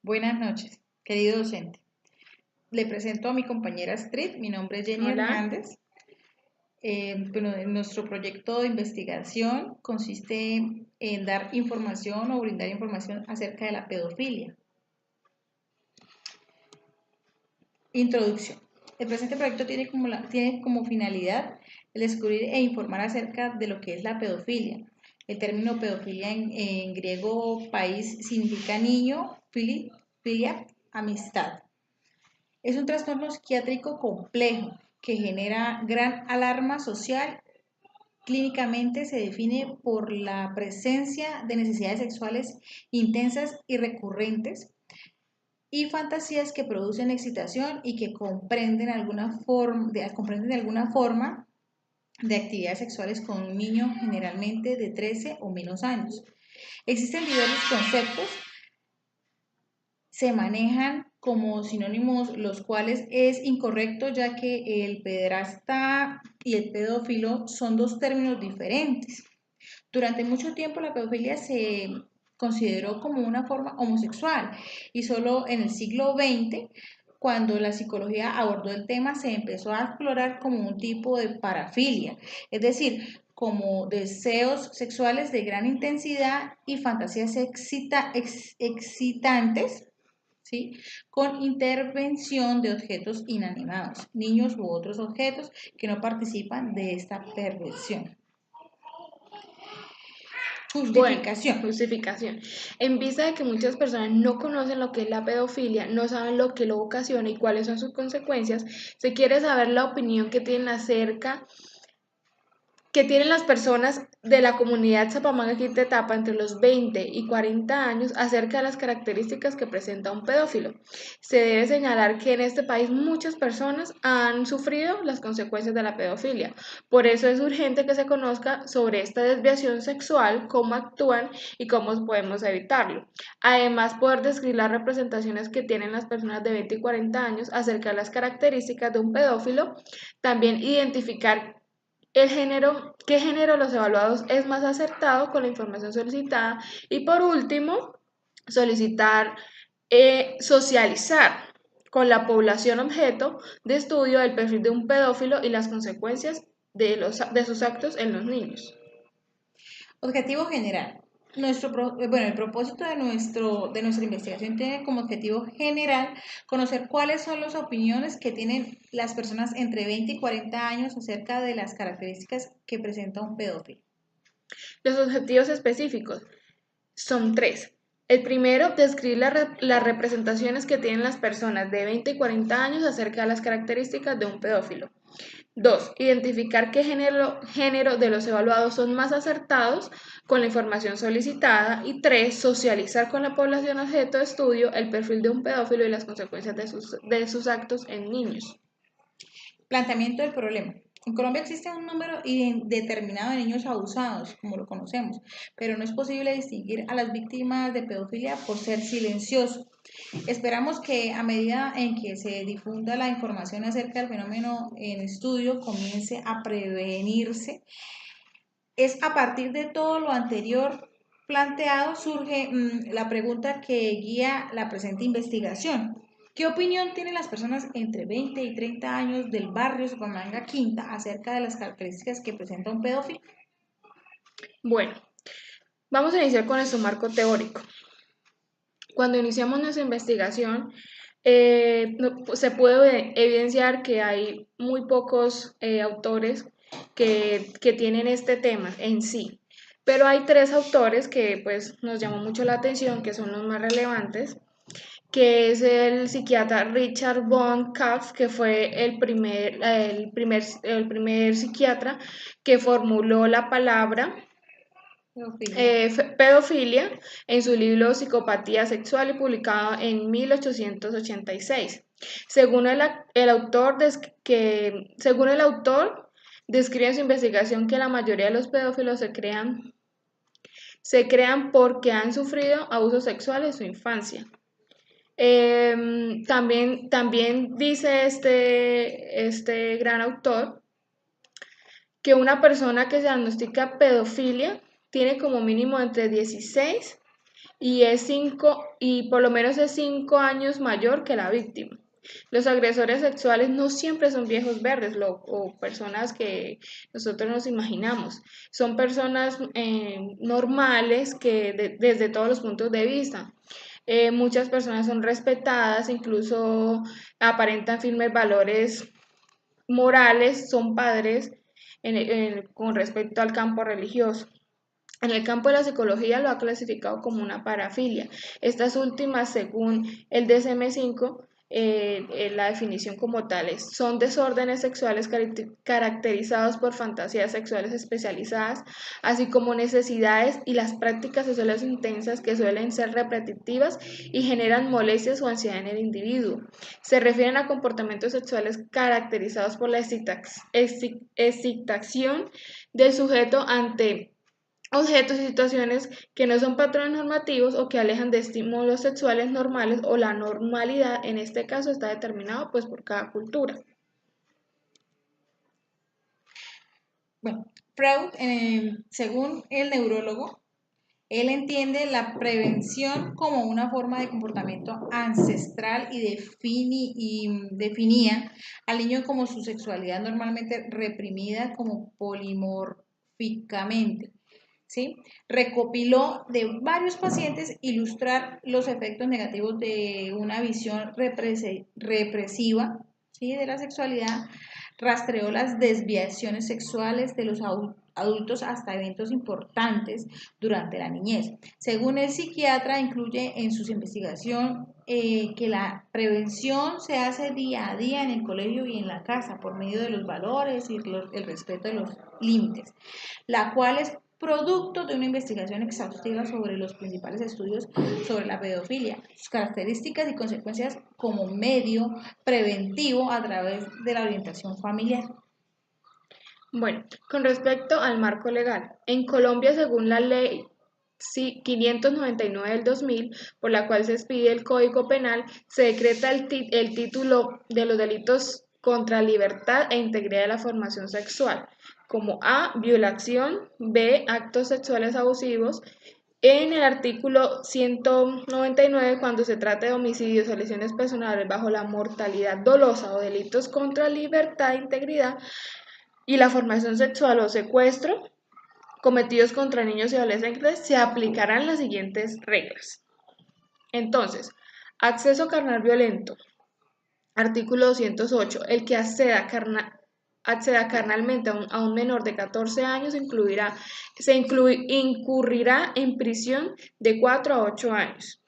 Buenas noches, querido docente. Le presento a mi compañera Astrid, mi nombre es Jenny Hola. Hernández. Nuestro proyecto de investigación consiste en dar información o brindar información acerca de la pedofilia. Introducción. El presente proyecto tiene como finalidad el descubrir e informar acerca de lo que es la pedofilia. El término pedofilia en griego país significa niño, filia, amistad. Es un trastorno psiquiátrico complejo que genera gran alarma social. Clínicamente se define por la presencia de necesidades sexuales intensas y recurrentes y fantasías que producen excitación y que comprenden de alguna forma de actividades sexuales con un niño generalmente de 13 o menos años. Existen diversos conceptos, se manejan como sinónimos, los cuales es incorrecto ya que el pederasta y el pedófilo son dos términos diferentes. Durante mucho tiempo la pedofilia se consideró como una forma homosexual y solo en el siglo XX, cuando la psicología abordó el tema, se empezó a explorar como un tipo de parafilia, es decir, como deseos sexuales de gran intensidad y fantasías excitantes, ¿sí? Con intervención de objetos inanimados, niños u otros objetos que no participan de esta perversión. Bueno, Justificación. justificación. En vista de que muchas personas no conocen lo que es la pedofilia, no saben lo que lo ocasiona y cuáles son sus consecuencias, se quiere saber la opinión que tienen las personas de la comunidad Zapamanga-Quintetapa entre los 20 y 40 años acerca de las características que presenta un pedófilo. Se debe señalar que en este país muchas personas han sufrido las consecuencias de la pedofilia. Por eso es urgente que se conozca sobre esta desviación sexual, cómo actúan y cómo podemos evitarlo. Además, poder describir las representaciones que tienen las personas de 20 y 40 años acerca de las características de un pedófilo. También identificar qué género de los evaluados es más acertado con la información solicitada y por último, socializar con la población objeto de estudio el perfil de un pedófilo y las consecuencias de sus actos en los niños. Objetivo general. El propósito de nuestra investigación tiene como objetivo general conocer cuáles son las opiniones que tienen las personas entre 20 y 40 años acerca de las características que presenta un pedófilo. Los objetivos específicos son tres. El primero, describir las representaciones que tienen las personas de 20 y 40 años acerca de las características de un pedófilo. 2. Identificar qué género de los evaluados son más acertados con la información solicitada. Y 3. Socializar con la población objeto de estudio el perfil de un pedófilo y las consecuencias de sus actos en niños. Planteamiento del problema. En Colombia existe un número indeterminado de niños abusados, como lo conocemos, pero no es posible distinguir a las víctimas de pedofilia por ser silencioso. Esperamos que a medida en que se difunda la información acerca del fenómeno en estudio, comience a prevenirse. Es a partir de todo lo anterior planteado surge la pregunta que guía la presente investigación. ¿Qué opinión tienen las personas entre 20 y 30 años del barrio Supamanga Quinta acerca de las características que presenta un pedófilo? Bueno, vamos a iniciar con nuestro marco teórico. Cuando iniciamos nuestra investigación, se puede evidenciar que hay muy pocos autores que tienen este tema en sí, pero hay tres autores que pues, nos llamó mucho la atención, que son los más relevantes, que es el psiquiatra Richard von Kaff, que fue el primer psiquiatra que formuló la palabra Pedofilia. pedofilia en su libro Psicopatía Sexual y publicado en 1886. Según según el autor, describe en su investigación que la mayoría de los pedófilos se crean porque han sufrido abusos sexuales en su infancia. También dice este gran autor que una persona que se diagnostica pedofilia tiene como mínimo entre 16 y por lo menos es 5 años mayor que la víctima. Los agresores sexuales no siempre son viejos verdes o personas que nosotros nos imaginamos. Son personas normales que desde todos los puntos de vista. Muchas personas son respetadas, incluso aparentan firmes valores morales, son padres con respecto al campo religioso. En el campo de la psicología lo ha clasificado como una parafilia. Estas últimas, según el DSM-5, la definición como tales, son desórdenes sexuales caracterizados por fantasías sexuales especializadas, así como necesidades y las prácticas sexuales intensas que suelen ser repetitivas y generan molestias o ansiedad en el individuo. Se refieren a comportamientos sexuales caracterizados por la excitación del sujeto ante objetos y situaciones que no son patrones normativos o que alejan de estímulos sexuales normales o la normalidad, en este caso, está determinado pues por cada cultura. Bueno, Freud, según el neurólogo, él entiende la prevención como una forma de comportamiento ancestral y definía al niño como su sexualidad normalmente reprimida como polimórficamente. ¿Sí? Recopiló de varios pacientes ilustrar los efectos negativos de una visión represiva, ¿sí? De la sexualidad, rastreó las desviaciones sexuales de los adultos hasta eventos importantes durante la niñez. Según el psiquiatra, incluye en sus investigaciones que la prevención se hace día a día en el colegio y en la casa por medio de los valores y el respeto de los límites, la cual es producto de una investigación exhaustiva sobre los principales estudios sobre la pedofilia, sus características y consecuencias como medio preventivo a través de la orientación familiar. Bueno, con respecto al marco legal, en Colombia, según la ley 599 del 2000, por la cual se expide el Código Penal, se decreta el título de los delitos contra libertad e integridad de la formación sexual, como A, violación, B, actos sexuales abusivos. En el artículo 199, cuando se trata de homicidios o lesiones personales bajo la mortalidad dolosa o delitos contra libertad e integridad y la formación sexual o secuestro cometidos contra niños y adolescentes, se aplicarán las siguientes reglas. Entonces, acceso carnal violento. Artículo 208. El que acceda carnalmente a un menor de 14 años incurrirá en prisión de 4 a 8 años.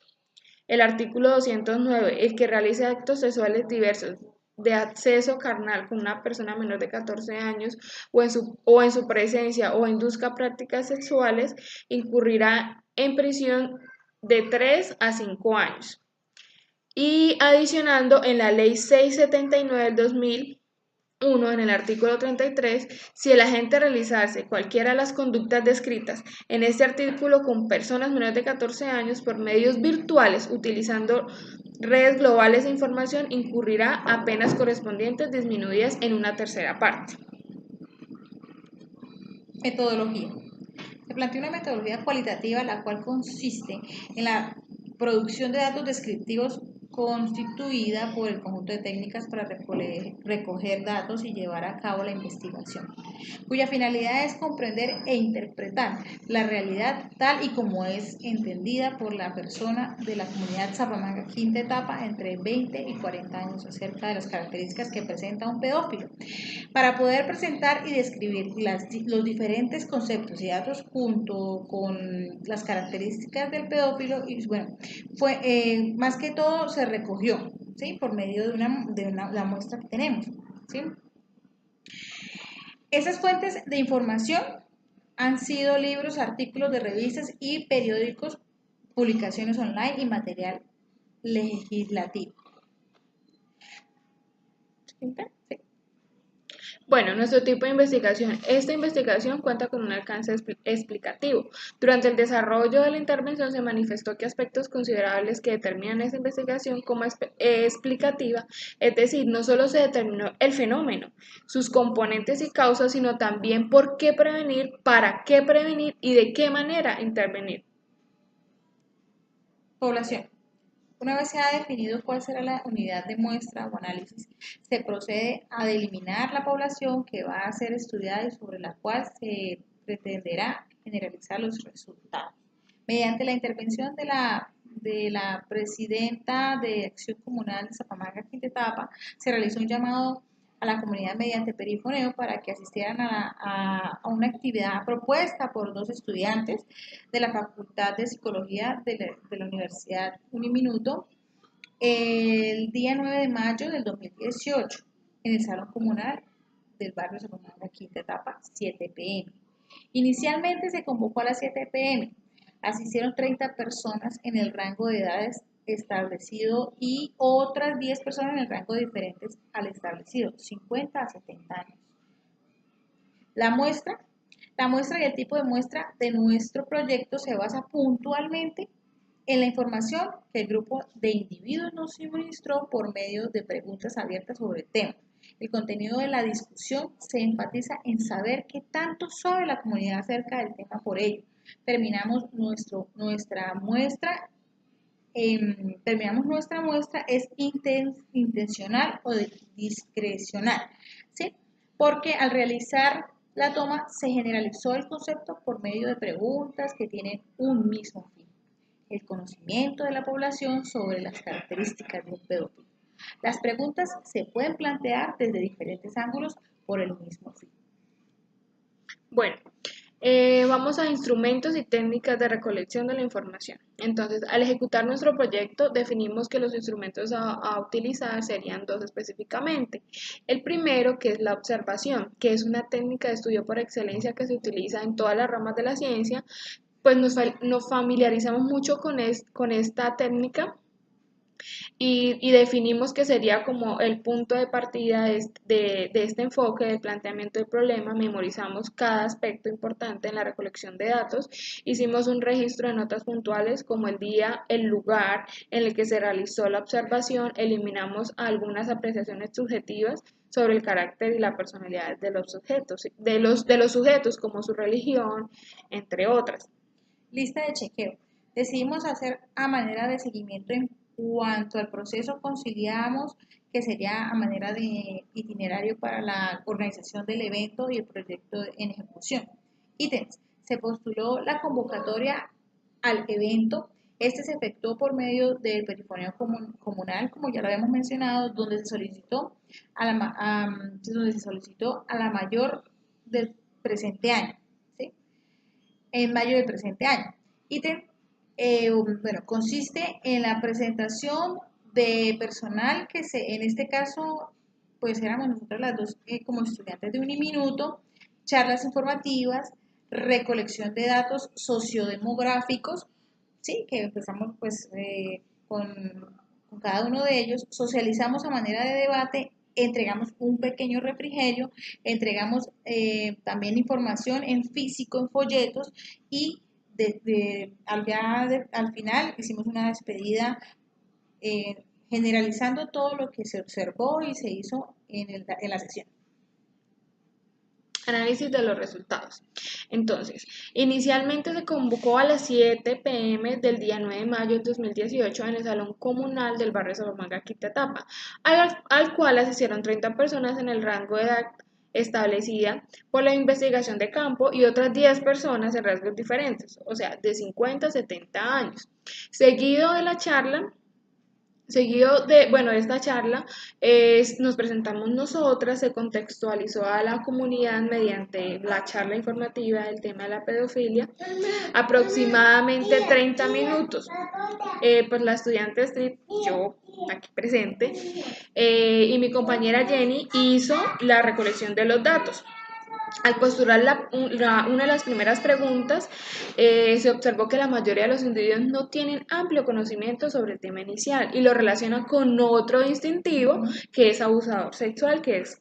El artículo 209. El que realice actos sexuales diversos de acceso carnal con una persona menor de 14 años o en su presencia o induzca prácticas sexuales incurrirá en prisión de 3 a 5 años. Y adicionando en la ley 679 del 2001, en el artículo 33, si el agente realizase cualquiera de las conductas descritas en este artículo con personas menores de 14 años por medios virtuales utilizando redes globales de información, incurrirá a penas correspondientes disminuidas en una tercera parte. Metodología. Se plantea una metodología cualitativa la cual consiste en la producción de datos descriptivos constituida por el conjunto de técnicas para recoger datos y llevar a cabo la investigación, cuya finalidad es comprender e interpretar la realidad tal y como es entendida por la persona de la comunidad Zapamanga quinta etapa entre 20 y 40 años acerca de las características que presenta un pedófilo, para poder presentar y describir los diferentes conceptos y datos junto con las características del pedófilo. Y bueno, más que todo se recogió, ¿sí? Por medio de la muestra que tenemos, ¿sí? Esas fuentes de información han sido libros, artículos de revistas y periódicos, publicaciones online y material legislativo. ¿Sí? Bueno, nuestro tipo de investigación. Esta investigación cuenta con un alcance explicativo. Durante el desarrollo de la intervención se manifestó que aspectos considerables que determinan esta investigación como explicativa, es decir, no solo se determinó el fenómeno, sus componentes y causas, sino también por qué prevenir, para qué prevenir y de qué manera intervenir. Población. Una vez se ha definido cuál será la unidad de muestra o análisis, se procede a delimitar la población que va a ser estudiada y sobre la cual se pretenderá generalizar los resultados. Mediante la intervención de la presidenta de Acción Comunal de Zapamanga, Quinta Etapa, se realizó un llamado a la comunidad mediante perifoneo para que asistieran a una actividad propuesta por dos estudiantes de la Facultad de Psicología de la Universidad Uniminuto el día 9 de mayo del 2018 en el Salón Comunal del barrio Zapamanga, Quinta Etapa, 7 pm. Inicialmente se convocó a las 7 pm. Asistieron 30 personas en el rango de edades establecido y otras 10 personas en el rango diferentes al establecido, 50 a 70 años. La muestra, la muestra y el tipo de muestra de nuestro proyecto se basa puntualmente en la información que el grupo de individuos nos suministró por medio de preguntas abiertas sobre el tema. El contenido de la discusión se enfatiza en saber qué tanto sabe la comunidad acerca del tema por ello. Terminamos nuestra muestra es intencional o discrecional, ¿sí? Porque al realizar la toma se generalizó el concepto por medio de preguntas que tienen un mismo fin, el conocimiento de la población sobre las características de un pedófilo. Las preguntas se pueden plantear desde diferentes ángulos por el mismo fin. Bueno, vamos a instrumentos y técnicas de recolección de la información. Entonces, al ejecutar nuestro proyecto, definimos que los instrumentos a utilizar serían dos específicamente. El primero, que es la observación, que es una técnica de estudio por excelencia que se utiliza en todas las ramas de la ciencia, pues nos familiarizamos mucho con esta técnica y definimos que sería como el punto de partida de este enfoque del planteamiento del problema. Memorizamos cada aspecto importante en la recolección de datos, hicimos un registro de notas puntuales como el día, el lugar en el que se realizó la observación, eliminamos algunas apreciaciones subjetivas sobre el carácter y la personalidad de los sujetos, de los sujetos como su religión, entre otras. Lista de chequeo. Decidimos hacer a manera de seguimiento en cuanto al proceso, conciliamos que sería a manera de itinerario para la organización del evento y el proyecto en ejecución. Ítems. Se postuló la convocatoria al evento. Este se efectuó por medio del perifoneo comunal, como ya lo habíamos mencionado, donde se solicitó a la mayor del presente año, ¿sí? En mayo del presente año. Ítem, consiste en la presentación de personal en este caso, pues éramos nosotros las dos como estudiantes de Uniminuto, charlas informativas, recolección de datos sociodemográficos, ¿sí? Que empezamos pues con cada uno de ellos, socializamos a manera de debate, entregamos un pequeño refrigerio, entregamos también información en físico, en folletos y al final hicimos una despedida generalizando todo lo que se observó y se hizo en la sesión. Análisis de los resultados. Entonces, inicialmente se convocó a las 7 pm del día 9 de mayo de 2018 en el Salón Comunal del barrio Zapamanga, Quinta Etapa, al cual asistieron 30 personas en el rango de edad establecida por la investigación de campo y otras 10 personas en rasgos diferentes, o sea, de 50 a 70 años. Seguido de la charla, Seguido de esta charla, nos presentamos nosotras, se contextualizó a la comunidad mediante la charla informativa del tema de la pedofilia, aproximadamente 30 minutos. Pues la estudiante Street, yo aquí presente, y mi compañera Jenny hizo la recolección de los datos. Al postular una de las primeras preguntas, se observó que la mayoría de los individuos no tienen amplio conocimiento sobre el tema inicial y lo relacionan con otro distintivo que es abusador sexual, que es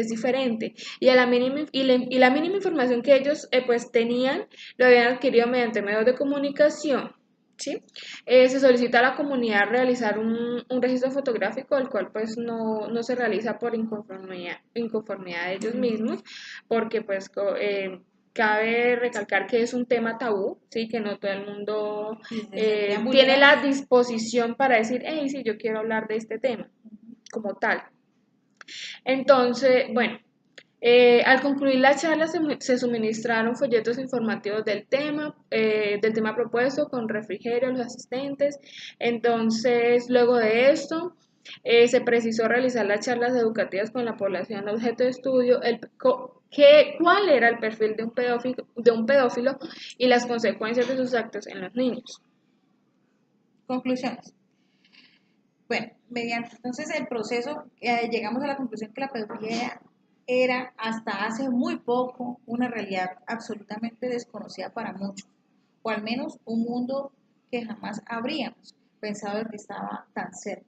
diferente. Y la mínima información que ellos pues tenían lo habían adquirido mediante medios de comunicación. ¿Sí? Se solicita a la comunidad realizar un registro fotográfico, el cual pues no se realiza por inconformidad de ellos mismos, porque pues Cabe recalcar que es un tema tabú, ¿sí? Que no todo el mundo Y se sentían tiene la vulnerables. disposición para decir, hey, sí, yo quiero hablar de este tema como tal. Entonces, bueno, al concluir la charla se suministraron folletos informativos del tema propuesto con refrigerio a los asistentes. Entonces, luego de esto, se precisó realizar las charlas educativas con la población objeto de estudio, cuál era el perfil de un pedófilo y las consecuencias de sus actos en los niños. Conclusiones. Bueno, mediante entonces el proceso, llegamos a la conclusión que la pedofilia era hasta hace muy poco una realidad absolutamente desconocida para muchos, o al menos un mundo que jamás habríamos pensado que estaba tan cerca.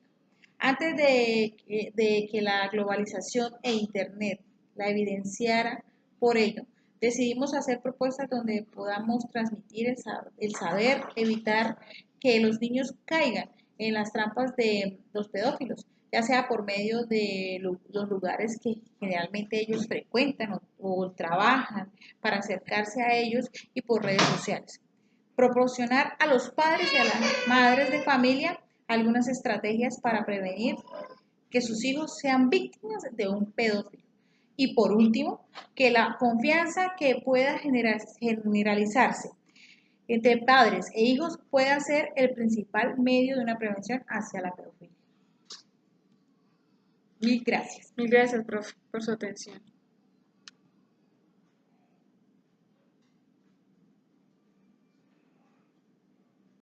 Antes de que la globalización e Internet la evidenciara por ello, decidimos hacer propuestas donde podamos transmitir el saber, evitar que los niños caigan en las trampas de los pedófilos, ya sea por medio de los lugares que generalmente ellos frecuentan o trabajan para acercarse a ellos y por redes sociales. Proporcionar a los padres y a las madres de familia algunas estrategias para prevenir que sus hijos sean víctimas de un pedófilo. Y por último, que la confianza que pueda generalizarse entre padres e hijos pueda ser el principal medio de una prevención hacia la pedofilia. Mil gracias. Mil gracias, profe, por su atención.